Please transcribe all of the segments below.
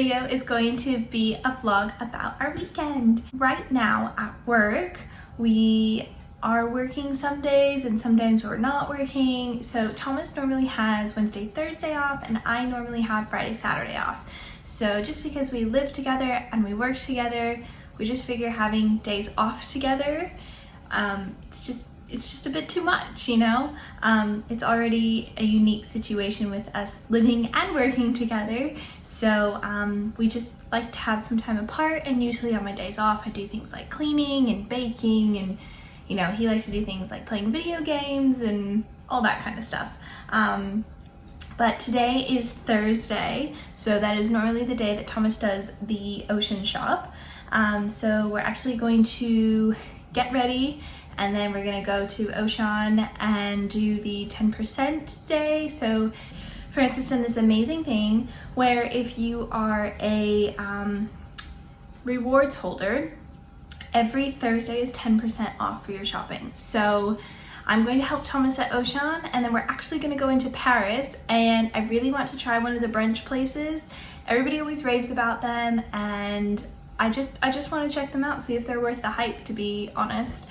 video is going to be a vlog about our weekend. Right now at work, we are working some days and sometimes we're not working. So Thomas normally has Wednesday, Thursday off, and I normally have Friday, Saturday off. So just because we live together and we work together, we just figure having days off together, it's just a bit too much, you know? It's already a unique situation with us living and working together. So we just like to have some time apart, and usually on my days off I do things like cleaning and baking, and you know, he likes to do things like playing video games and all that kind of stuff. But today is Thursday, so that is normally the day that Thomas does the ocean shop. So we're actually going to get ready, and then we're gonna go to Ocean and do the 10% day. So Francis done this amazing thing where if you are a rewards holder, every Thursday is 10% off for your shopping. So I'm going to help Thomas at Ocean, and then we're actually going to go into Paris, and I really want to try one of the brunch places. Everybody always raves about them, and I just want to check them out, see if they're worth the hype, to be honest.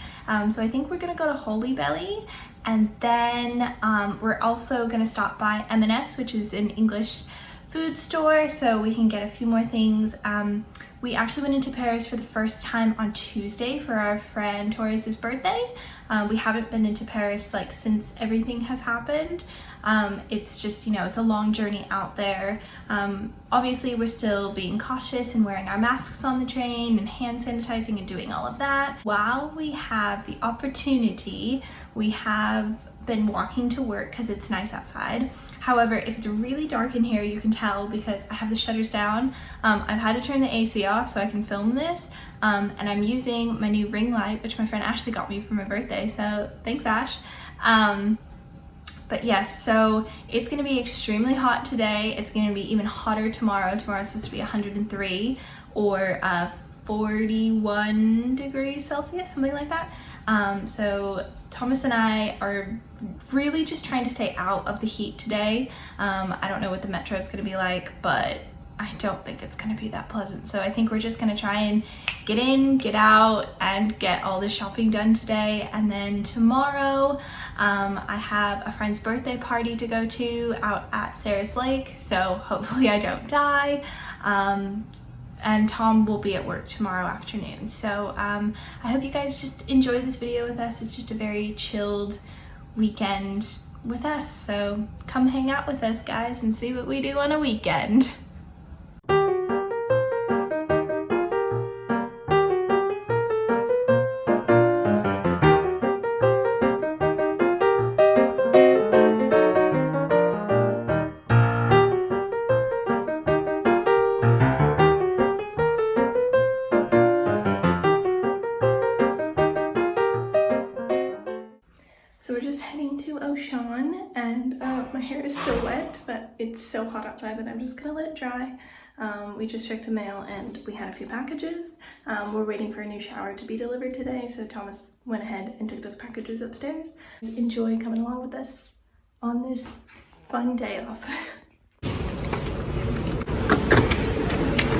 So I think we're going to go to HolyBelly, and then we're also going to stop by M&S, which is an English food store, so we can get a few more things. We actually went into Paris for the first time on Tuesday for our friend Torres's birthday. We haven't been into Paris like since everything has happened. It's just, you know, it's a long journey out there. Obviously we're still being cautious and wearing our masks on the train and hand sanitizing and doing all of that. While we have the opportunity, we have been walking to work because it's nice outside. However, if it's really dark in here, you can tell because I have the shutters down. I've had to turn the AC off so I can film this, and I'm using my new ring light, which my friend Ashley got me for my birthday, so thanks, Ash. But yes, so it's gonna be extremely hot today. It's gonna be even hotter tomorrow. Tomorrow's supposed to be 103 or 41 degrees Celsius, something like that. So Thomas and I are really just trying to stay out of the heat today. I don't know what the metro is going to be like, but I don't think it's going to be that pleasant. So I think we're just going to try and get in, get out, and get all the shopping done today. And then tomorrow, I have a friend's birthday party to go to out at Sarah's Lake. So hopefully I don't die. And Tom will be at work tomorrow afternoon. So I hope you guys just enjoy this video with us. It's just a very chilled weekend with us. So come hang out with us, guys, and see what we do on a weekend. So we're just heading to Ocean, and my hair is still wet, but it's so hot outside that I'm just gonna let it dry. We just checked the mail and we had a few packages. We're waiting for a new shower to be delivered today, so Thomas went ahead and took those packages upstairs. Enjoy coming along with us on this fun day off.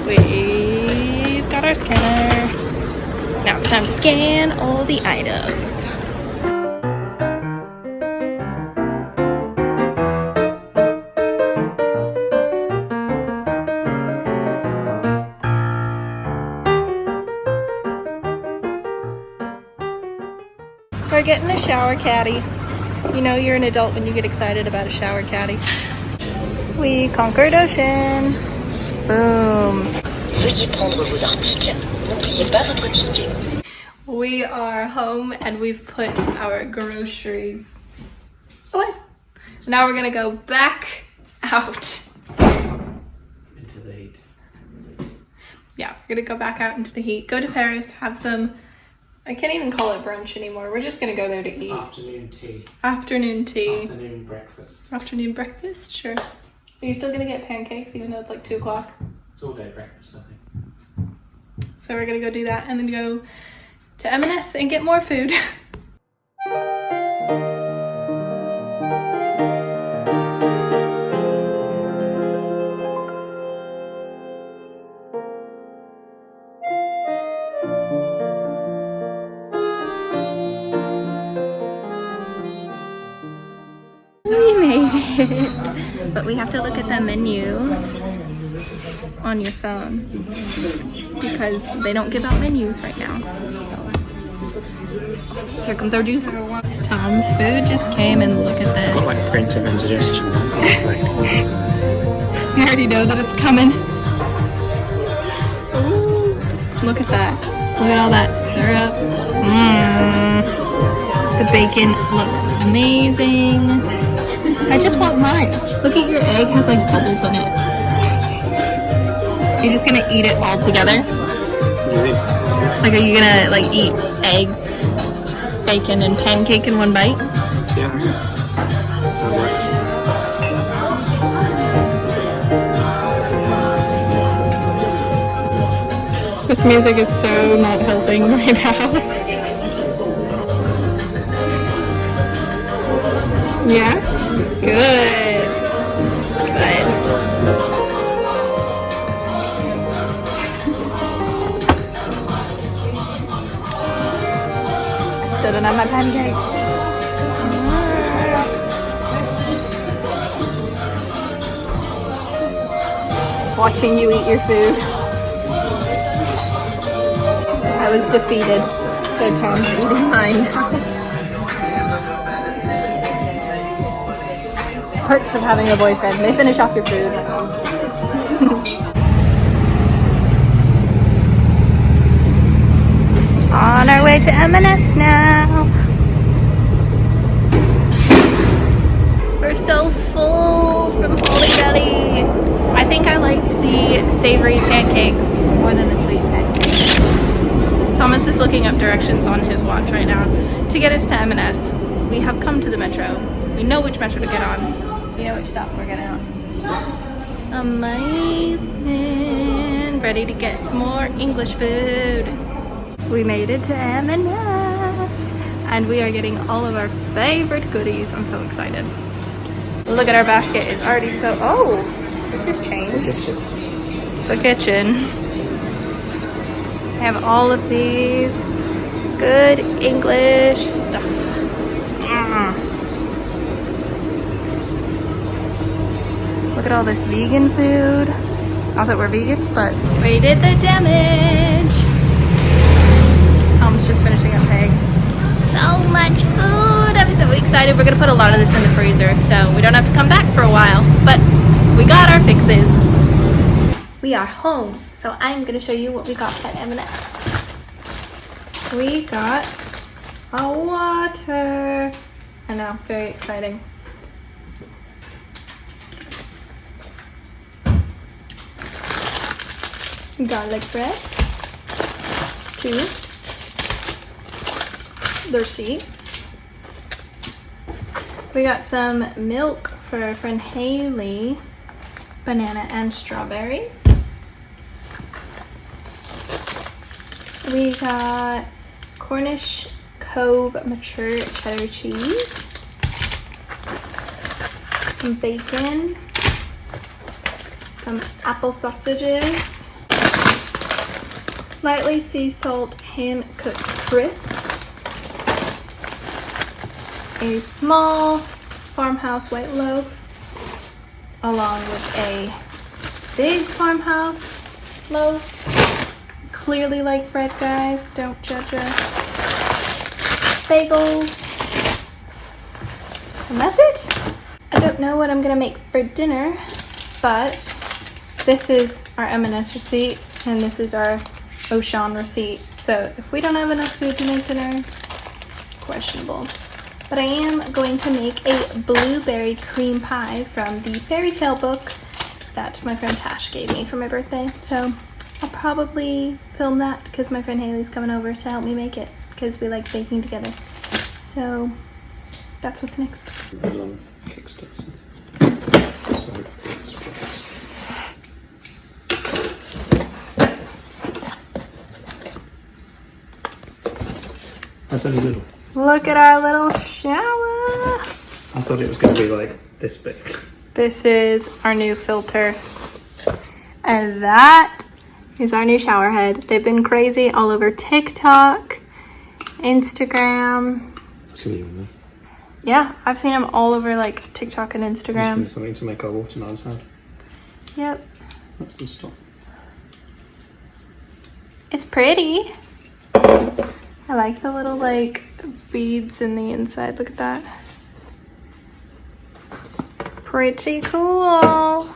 We've got our scanner. Now it's time to scan all the items. We're getting a shower caddy. You know you're an adult when you get excited about a shower caddy. We conquered Ocean. Boom. Veuillez prendre vos articles. N'oubliez pas votre ticket. We are home and we've put our groceries away. Now we're gonna go back out. Into the heat. Yeah, we're gonna go back out into the heat. Go to Paris, have some, I can't even call it brunch anymore. We're just gonna go there to eat. Afternoon tea. Afternoon tea. Afternoon breakfast. Afternoon breakfast, sure. Are you still gonna get pancakes even though it's like 2 o'clock? It's all day breakfast, I think. So we're gonna go do that and then go to M&S and get more food. But we have to look at the menu on your phone because they don't give out menus right now. Here comes our juice. Tom's food just came and look at this. Got like print of indigestion. It's like, We already know that it's coming. Ooh, look at that. Look at all that syrup. The bacon looks amazing. I just want mine. Look at your egg, has like bubbles in it. You're just gonna eat it all together? Like, are you gonna like eat egg, bacon, and pancake in one bite? yeah. This music is so not helping right now. Yeah? Good. Good. I still don't have my pancakes. Watching you eat your food. I was defeated, so Tom's eating mine now. Perks of having a boyfriend. They finish off your food. On our way to M&S now. We're so full from HolyBelly. I think I like the savory pancakes more than the sweet pancakes. Thomas is looking up directions on his watch right now to get us to M&S. We have come to the metro. We know which metro to get on. We know which stop we're getting on. Amazing. Ready to get some more English food. We made it to M&S and we are getting all of our favorite goodies. I'm so excited. Look at our basket. It's already so... Oh, this has changed. It's the kitchen. I have all of these good English stuff. Look at all this vegan food. Not that we're vegan, but we did the damage. Tom's just finishing up paying. So much food. I'm so excited. We're gonna put a lot of this in the freezer so we don't have to come back for a while, but we got our fixes. We are home, so I'm gonna show you what we got at M&S. We got a water. I know, very exciting. Garlic bread. 2. The receipt. We got some milk for our friend Haley. Banana and strawberry. We got Cornish Cove mature cheddar cheese. Some bacon. Some apple sausages. Lightly sea salt ham cooked crisps. A small farmhouse white loaf, along with a big farmhouse loaf. Clearly like bread, guys. Don't judge us. Bagels. And that's it. I don't know what I'm gonna make for dinner, but this is our M&S receipt, and this is our Auchan receipt. So if we don't have enough food to make dinner, questionable. But I am going to make a blueberry cream pie from the fairy tale book that my friend Tash gave me for my birthday. So I'll probably film that because my friend Haley's coming over to help me make it because we like baking together. So that's what's next. That's only little. Look at our little shower. I thought it was going to be like this big. This is our new filter. And that is our new shower head. They've been crazy all over TikTok, Instagram. Yeah, I've seen them all over like TikTok and Just Instagram. need something to make our watermelon sound. Yep. That's the stop. It's pretty. I like the little like beads in the inside. Look at that. Pretty cool.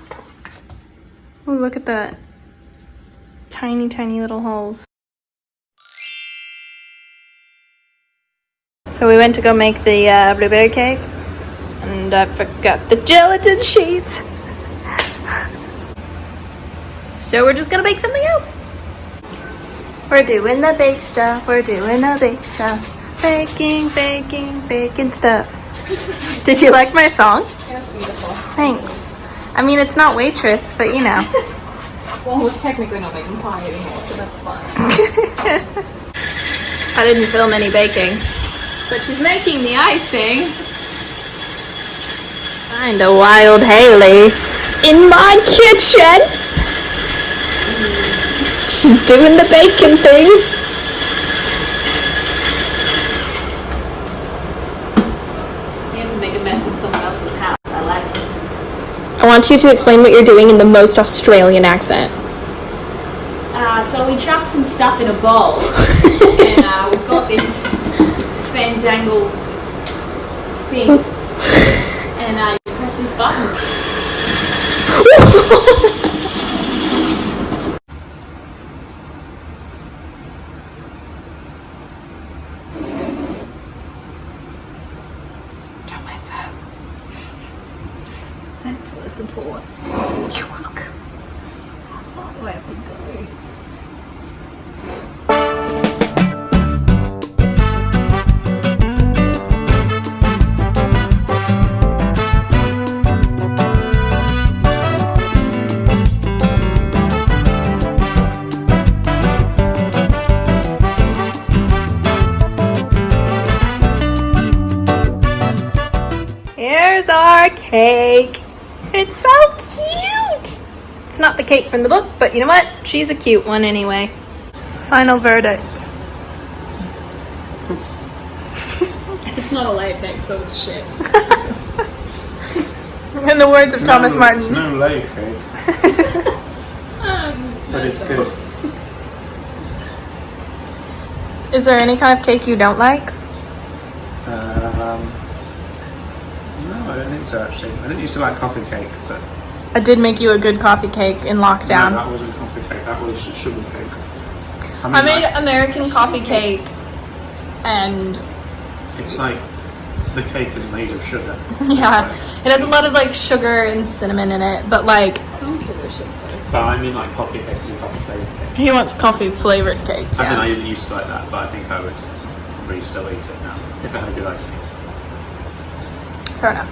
Ooh, look at that. Tiny, tiny little holes. So we went to go make the blueberry cake, and I forgot the gelatin sheets. So we're just gonna bake something else. We're doing the bake stuff. We're doing the bake stuff. Baking, baking, baking stuff. Did you like my song? That's beautiful. Thanks. I mean, it's not waitress, but you know. Well, it's technically not making pie anymore, so that's fine. I didn't film any baking, but she's making the icing. Find a wild Haley in my kitchen. She's doing the baking things. You have to make a mess in someone else's house. I like it. I want you to explain what you're doing in the most Australian accent. So we chucked some stuff in a bowl, and we've got this fandangle thing, and you press this button. Don't mess up. Thanks for the support. You're welcome. Oh, I have to go. Here's our cake. It's so cute. It's not the cake from the book, but you know what? She's a cute one anyway. Final verdict. It's not a layer cake, so it's shit. In the words of Thomas It's Martin. no layer cake, but it's good. Is there any kind of cake you don't like? No, I don't think so actually. I didn't used to like coffee cake, but I did make you a good coffee cake in no, lockdown. that wasn't coffee cake. That was sugar cake. I made like, American coffee cake, and it's like the cake is made of sugar. yeah, It's it has a lot of like sugar and cinnamon in it, but like Sounds delicious though. like, but I mean like coffee cake is a coffee flavored cake. he wants coffee flavored cake. As in, Yeah. I didn't used to like that, but I think I would probably still eat it now if it had a good icing. Fair enough.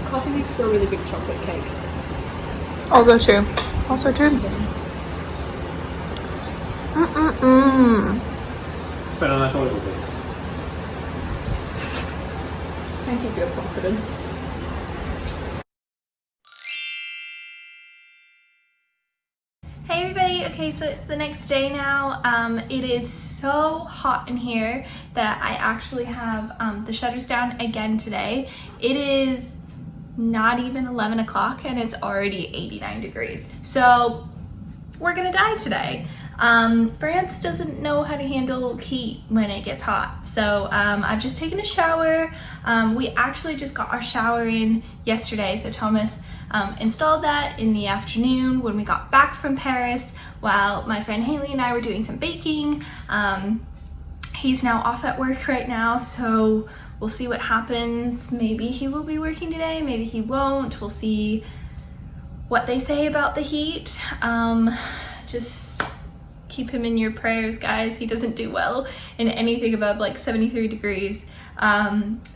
Coffee makes for a really good chocolate cake. Also true. Also true. It's better than I thought it would be. Thank you for your confidence. Hey everybody, okay, so it's the next day now. It is so hot in here that I actually have the shutters down again today. It is not even 11 o'clock and it's already 89 degrees. So we're gonna die today. France doesn't know how to handle heat when it gets hot. So I've just taken a shower. We actually just got our shower in yesterday. So Thomas installed that in the afternoon when we got back from Paris while my friend Haley and I were doing some baking. He's now off at work right now, so we'll see what happens. Maybe he will be working today, maybe he won't. We'll see what they say about the heat. Just keep him in your prayers, guys. He doesn't do well in anything above like 73 degrees.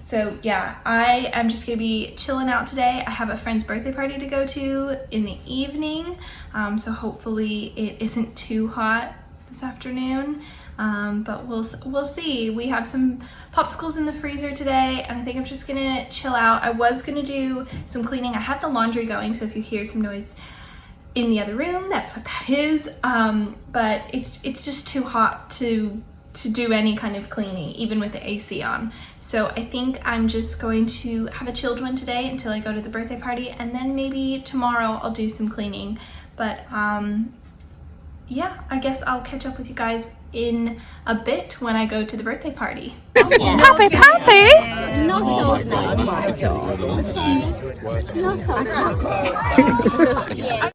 So yeah, I am just gonna be chilling out today. I have a friend's birthday party to go to in the evening, so hopefully it isn't too hot this afternoon, but we'll see. We have some popsicles in the freezer today, and I think I'm just gonna chill out. I was gonna do some cleaning. I have the laundry going, so if you hear some noise in the other room, that's what that is. But it's just too hot to to do any kind of cleaning, even with the AC on. So I think I'm just going to have a chilled one today until I go to the birthday party, and then maybe tomorrow I'll do some cleaning. But yeah, I guess I'll catch up with you guys in a bit when I go to the birthday party. Happy party! Not so nice.